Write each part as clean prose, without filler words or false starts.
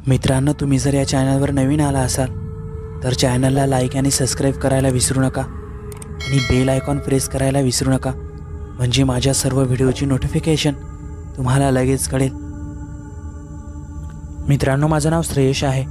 मित्रांनो, तुम्ही जर या चॅनलवर नवीन आला असाल तर चॅनलला लाईक आणि सबस्क्राईब करायला विसरू नका आणि बेल आयकॉन प्रेस करायला विसरू नका, म्हणजे माझ्या सर्व व्हिडिओची नोटिफिकेशन तुम्हाला लगेच कळेल। मित्रांनो, माझं नाव श्रेयश आहे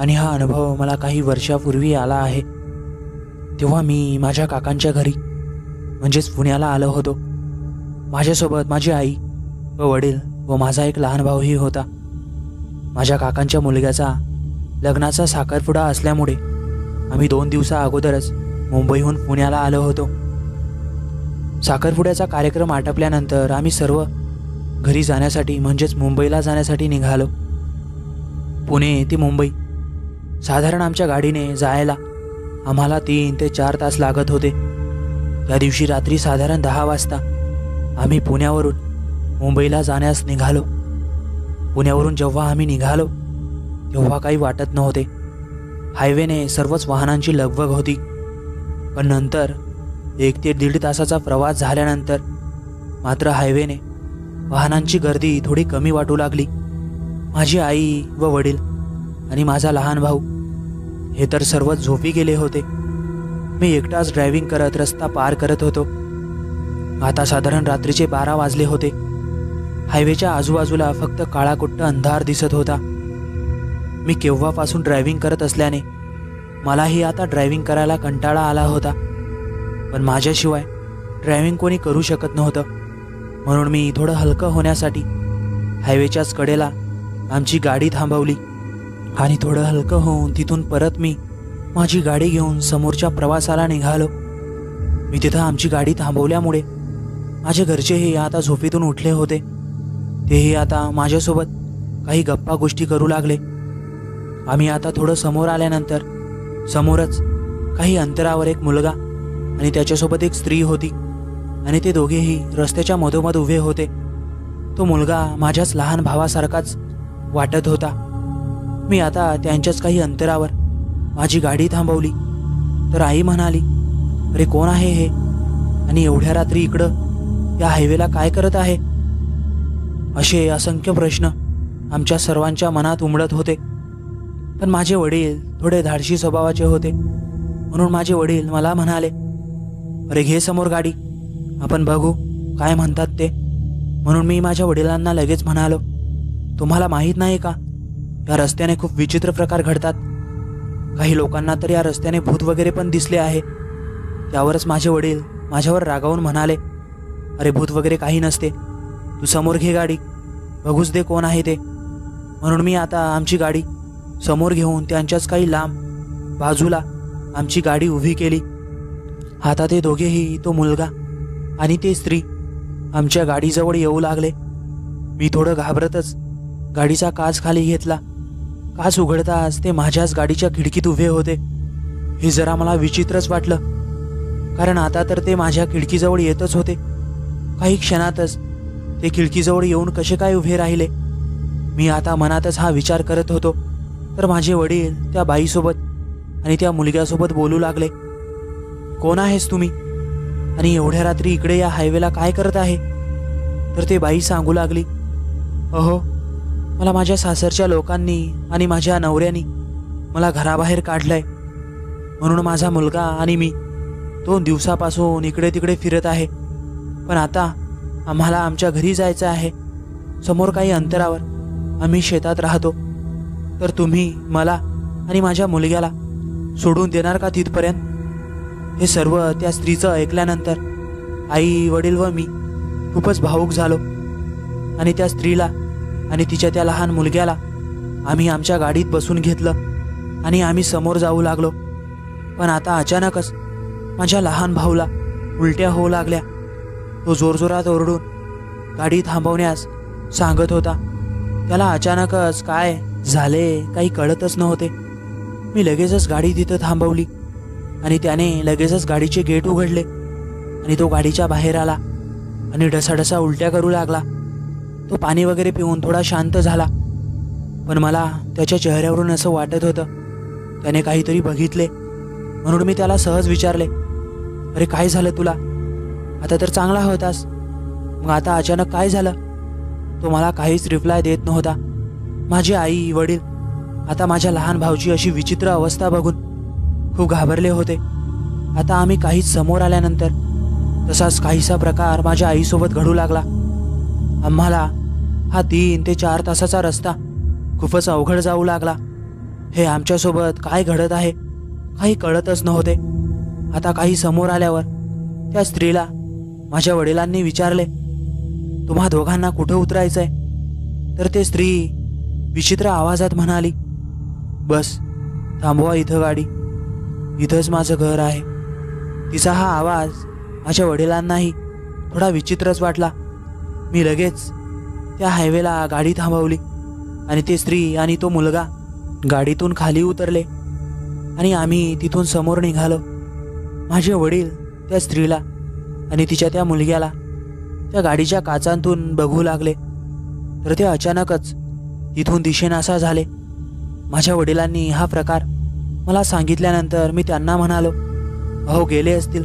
आणि हा अनुभव मला काही वर्षापूर्वी आला आहे। तेव्हा मी माझ्या काकांच्या घरी म्हणजेच पुण्याला आलो होतो। माझ्यासोबत माझी आई व वडील व माझा एक लहान भाऊही होता। माझ्या काकांच्या मुलग्याचा लग्नाचा साखरपुडा असल्यामुळे आम्ही 2 दिवसा अगोदरच मुंबईहून पुण्याला आलो होतो। साखरपुड्याचा कार्यक्रम आटपल्यानंतर आम्ही सर्व घरी जाण्यासाठी म्हणजेच मुंबईला जाण्यासाठी निघालो। पुणे ते मुंबई साधारण आमच्या गाडीने जायला आम्हाला 3 ते 4 तास लागत होते। त्या दिवशी रात्री साधारण 10 वाजता आम्ही पुण्यावरून मुंबईला जाण्यास निघालो। पुण्यावरून जेव्हा आम्ही निघालो तेव्हा काही वाटत नव्हते। हायवेने सर्वच वाहनांची लगबग होती, पण नंतर 1 ते 1.5 तासाचा प्रवास झाल्यानंतर मात्र हायवेने वाहनांची गर्दी थोडी कमी वाटू लागली। माझी आई व वडील आणि माझा लहान भाऊ हे तर सर्वच झोपी गेले होते। मी एकटाच ड्रायव्हिंग करत रस्ता पार करत होतो। आता साधारण रात्रीचे 12 वाजले होते। हायवेच्या आजूबाजूला फक्त काळाकुट्ट अंधार दिसत होता। मी केव्हापासून ड्रायव्हिंग करत असल्याने मलाही आता ड्रायव्हिंग करायला कंटाळा आला होता, पण माझ्याशिवाय ड्रायव्हिंग कोणी करू शकत नव्हतं। म्हणून मी थोडं हलकं होण्यासाठी हायवेच्याच कडेला आमची गाडी थांबवली आणि थोडं हलकं होऊन तिथून परत मी माझी गाडी घेऊन समोरच्या प्रवासाला निघालो। मी तिथं आमची गाडी थांबवल्यामुळे माझे घरचेही आता झोपेतून उठले होते। तेही आता माझ्यासोबत काही गप्पा गोष्टी करू लागले। आम्ही आता थोडं समोर आल्यानंतर समोरच काही अंतरावर एक मुलगा आणि त्याच्यासोबत एक स्त्री होती आणि ते दोघेही रस्त्याच्या मधोमध उभे होते। तो मुलगा माझ्याच लहान भावासारखाच वाटत होता। मी आता त्यांच्याच काही अंतरावर माझी गाडी थांबवली तर आई म्हणाली, अरे कोण आहे हे आणि एवढ्या रात्री इकडं या हायवेला काय करत आहे? असे असंख्य प्रश्न आमच्या सर्वांच्या मनात उमटत होते। पण माझे वडील थोडे धाडशी स्वभावाचे होते, म्हणून माझे वडील मला म्हणाले, अरे घे समोर गाडी, आपण बघू काय म्हणतात ते। म्हणून मी माझ्या वडिलांना लगेच म्हणालो, तुम्हाला माहीत नाही का, या रस्त्याने खूप विचित्र प्रकार घडतात। काही लोकांना तर या रस्त्याने भूत वगैरे पण दिसले आहे। त्यावरच माझे वडील माझ्यावर रागावून म्हणाले, अरे भूत वगैरे काही नसते, तू समोर घे गाडी, बघूच दे कोण आहे ते। म्हणून मी आता आमची गाडी समोर घेऊन त्यांच्याच काही लांब बाजूला आमची गाडी उभी केली। आता ते दोघेही, तो मुलगा आणि ती स्त्री आमच्या गाडीजवळ येऊ लागले। मी थोडं घाबरतच गाडीचा काच खाली घेतला। काच उघडताच ते माझ्याच गाडीच्या खिडकीत उभे होते। हे जरा मला विचित्रच वाटलं, कारण आता तर ते माझ्या खिडकीजवळ येतच होते। काही क्षणातच ते खिडकीजवळ येऊन कसे काय उभे राहिले। मी आता मनातच हा विचार करत होतो तर माझे वडील त्या बाईसोबत आणि त्या मुलग्यासोबत बोलू लागले, कोण आहेस तुम्ही आणि एवढ्या रात्री इकडे या हायवेला काय करत आहे? तर ते बाई सांगू लागली, अहो मला माझ्या सासरच्या लोकांनी आणि माझ्या नवऱ्यानी मला घराबाहेर काढलंय, म्हणून माझा मुलगा आणि मी 2 दिवसापासून इकडे तिकडे फिरत आहे। पण आता आम्हाला आमच्या घरी जायचं आहे। समोर काही अंतरावर आम्ही शेतात राहतो, तर तुम्ही मला आणि माझ्या मुलग्याला सोडून देणार का तिथपर्यंत? हे सर्व त्या स्त्रीचं ऐकल्यानंतर आई, वडील व मी खूपच भावूक झालो आणि त्या स्त्रीला आणि तिच्या त्या लहान मुलग्याला आम्ही आमच्या गाडीत बसून घेतलं आणि आम्ही समोर जाऊ लागलो। पण आता अचानकच माझ्या लहान भाऊला उलट्या होऊ लागल्या। तो जोरजोरात ओरडून गाडी थांबवण्यास सांगत होता। त्याला अचानकच काय झाले काही कळतच नव्हते। मी लगेचच गाडी तिथं थांबवली आणि त्याने लगेचच गाडीचे गेट उघडले आणि तो गाडीच्या बाहेर आला आणि ढसाढसा उलट्या करू लागला। तो पाणी वगैरे पिऊन थोडा शांत झाला, पण मला त्याच्या चेहऱ्यावरून असं वाटत होतं त्याने काहीतरी बघितले। म्हणून मी त्याला सहज विचारले, अरे काय झालं तुला? आता तर चांगला होतास, मग आता अचानक काय झालं? तो मला काहीच रिप्लाय देत नव्हता। माझी आई वडील आता माझ्या लहान भाऊची अशी विचित्र अवस्था बघून खूप घाबरले होते. आता आम्ही काहीच समोर आल्यानंतर तसाच काहीसा प्रकार माझ्या आईसोबत घडू लागला. आम्हाला हा 3 ते 4 तासाचा रस्ता खूपच अवघड जाऊ लागला. हे आमच्यासोबत काय घडत आहे काही कळतच नव्हते. आता काही समोर आल्यावर त्या स्त्रीला माझ्या वडिलांनी विचारले, तुम्हा दोघांना कुठं उतरायचंय? तर ते स्त्री विचित्र आवाजात म्हणाली, बस थांबवा इथं गाडी, इथंच माझं घर आहे. तिचा हा आवाज माझ्या वडिलांनाही थोडा विचित्रच वाटला. मी लगेच त्या हायवेला गाडी थांबवली आणि ती स्त्री आणि तो मुलगा गाडीतून खाली उतरले आणि आम्ही तिथून समोर निघालो. माझे वडील त्या स्त्रीला आणि तिच्या त्या मुलग्याला त्या गाडीच्या काचांतून बघू लागले, तर ते अचानकच तिथून दिसेनासा झाले. माझ्या वडिलांनी हा प्रकार मला सांगितल्यानंतर मी त्यांना म्हणालो, अहो गेले असतील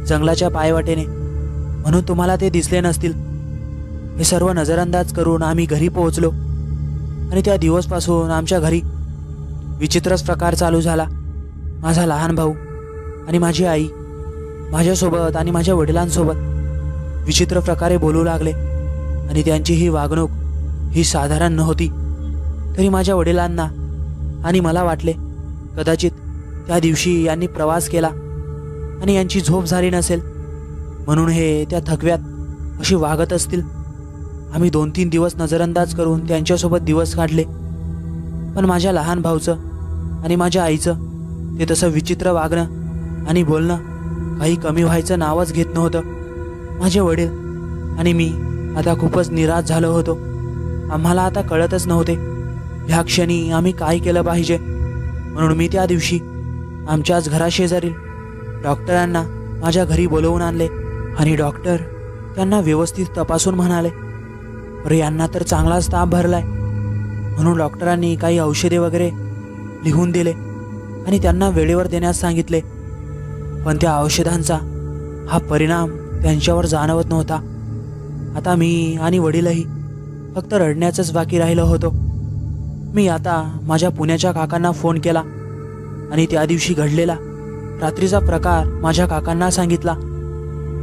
जंगलाच्या पायवाटेने म्हणून तुम्हाला ते दिसले नसतील. हे सर्व नजरअंदाज करून आम्ही घरी पोहोचलो आणि त्या दिवसपासून आमच्या घरी विचित्रच प्रकार चालू झाला. माझा लहान भाऊ आणि माझी आई माझ्यासोबत आणि माझ्या वडिलांसोबत विचित्र प्रकारे बोलू लागले आणि त्यांची ही वागणूक ही साधारण नव्हती. तरी माझ्या वडिलांना आणि मला वाटले कदाचित त्या दिवशी यांनी प्रवास केला आणि यांची झोप झाली नसेल म्हणून हे त्या थकव्यात अशी वागत असतील. आम्ही 2-3 दिवस नजरअंदाज करून त्यांच्यासोबत दिवस काढले, पण माझ्या लहान भाऊचं आणि माझ्या आईचं ते तसं विचित्र वागणं आणि बोलणं काही कमी व्हायचं नावच घेत नव्हतं. माझे वडील आणि मी आता खूपच निराश झालो होतो. आम्हाला आता कळतच नव्हते ह्या क्षणी आम्ही काय केलं पाहिजे. म्हणून मी त्या दिवशी आमच्याच घराशेजारील डॉक्टरांना माझ्या घरी बोलवून आणले आणि डॉक्टर त्यांना व्यवस्थित तपासून म्हणाले, अरे यांना तर चांगलाच ताप भरलाय. म्हणून डॉक्टरांनी काही औषधे वगैरे लिहून दिले आणि त्यांना वेळेवर देण्यास सांगितले. पण त्या औषधांचा हा परिणाम त्यांच्यावर जाणवत नव्हता. आता मी आणि वडीलही फक्त रडण्याचंच बाकी राहिलो होतो. मी आता माझ्या पुण्याच्या काकांना फोन केला आणि त्या दिवशी घडलेला रात्रीचा प्रकार माझ्या काकांना सांगितला.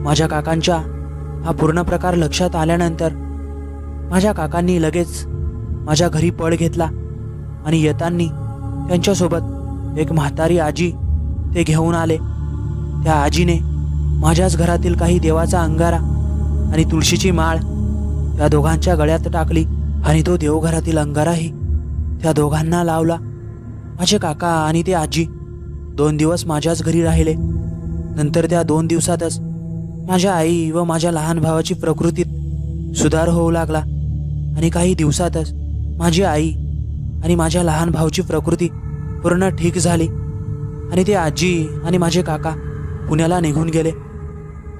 माझ्या काकांच्या हा पूर्ण प्रकार लक्षात आल्यानंतर माझ्या काकांनी लगेच माझ्या घरी पळ घेतला आणि येताना त्यांच्यासोबत एक म्हातारी आजी ते घेऊन आले. त्या आजीने माझ्याच घरातील काही देवाचा अंगारा आणि तुळशीची माळ त्या दोघांच्या गळ्यात टाकली आणि तो देवघरातील अंगाराही त्या दोघांना लावला. माझे काका आणि ते आजी 2 दिवस माझ्याच घरी राहिले. नंतर त्या 2 दिवसातच माझ्या आई व माझ्या लहान भावाची प्रकृतीत सुधार होऊ लागला आणि काही दिवसातच माझी आई आणि माझ्या लहान भावाची प्रकृती पूर्ण ठीक झाली आणि ते आजी आणि माझे काका पुण्याला निघून गेले.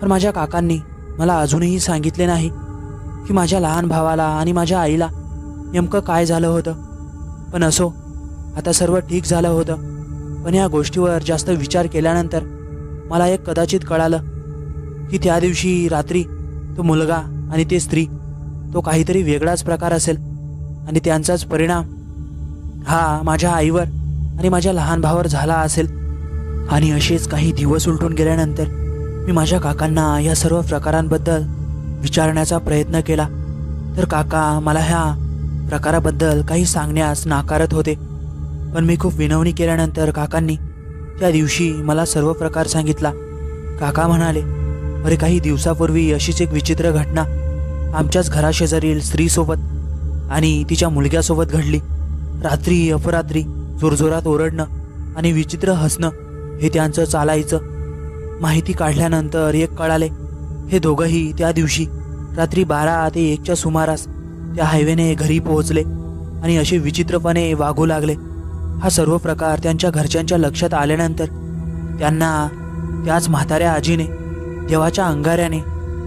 पण माझ्या काकांनी मला अजूनही सांगितले नाही की माझ्या लहान भावाला आणि माझ्या आईला नेमकं काय झालं होतं. पण असो, आता सर्व ठीक झालं होतं. पण या गोष्टीवर जास्त विचार केल्यानंतर मला एक कदाचित कळालं की त्या दिवशी रात्री तो मुलगा आणि ती स्त्री तो काहीतरी वेगळाच प्रकार असेल आणि त्यांचाच परिणाम हा माझ्या आईवर आणि माझ्या लहान भावावर झाला असेल. आणि असेच काही दिवस उलटून गेल्यानंतर मी माझ्या काकांना या सर्व प्रकारांबद्दल विचारण्याचा प्रयत्न केला, तर काका मला ह्या प्रकाराबद्दल काही सांगण्यास नाकारत होते. पण मी खूप विनवणी केल्यानंतर काकांनी त्या दिवशी मला सर्व प्रकार सांगितला. काका म्हणाले, अरे काही दिवसापूर्वी अशीच एक विचित्र घटना आमच्याच घराशेजारील स्त्रीसोबत आणि तिच्या मुलग्यासोबत घडली. रात्री अपरात्री जोरजोरात ओरडणं आणि विचित्र हसणं हे त्यांचं चालायचं. माहिती काढल्यानंतर एक कळाले, हे दोघंही त्या दिवशी रात्री 12 ते 1च्या सुमारास त्या हायवेने घरी पोहोचले आणि असे विचित्रपणे वागू लागले. हा सर्व प्रकार त्यांच्या घरच्यांच्या लक्षात आल्यानंतर त्यांना त्याच म्हाताऱ्या आजीने देवाच्या अंगाऱ्याने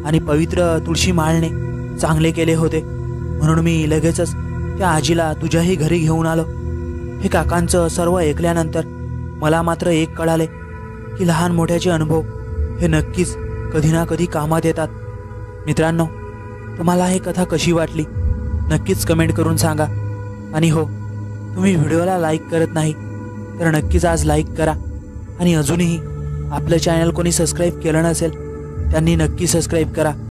आणि पवित्र तुळशी माळने चांगले केले होते. म्हणून मी लगेचच त्या आजीला तुझ्याही घरी घेऊन आलो. हे काकांचं सर्व ऐकल्यानंतर मला मात्र एक कळाले की लहान मोठ्याचे अनुभव हे नक्कीच कधी ना कधी कामात येतात. मित्रांनो, तुम्हाला ही कथा कशी वाटली नक्कीच कमेंट करून सांगा आणि हो, तुम्ही व्हिडिओला लाईक करत नाही तर नक्कीच आज लाईक करा. आणि अजूनही आपलं चॅनल कोणी सबस्क्राईब केलं नसेल त्यांनी नक्की सबस्क्राईब करा.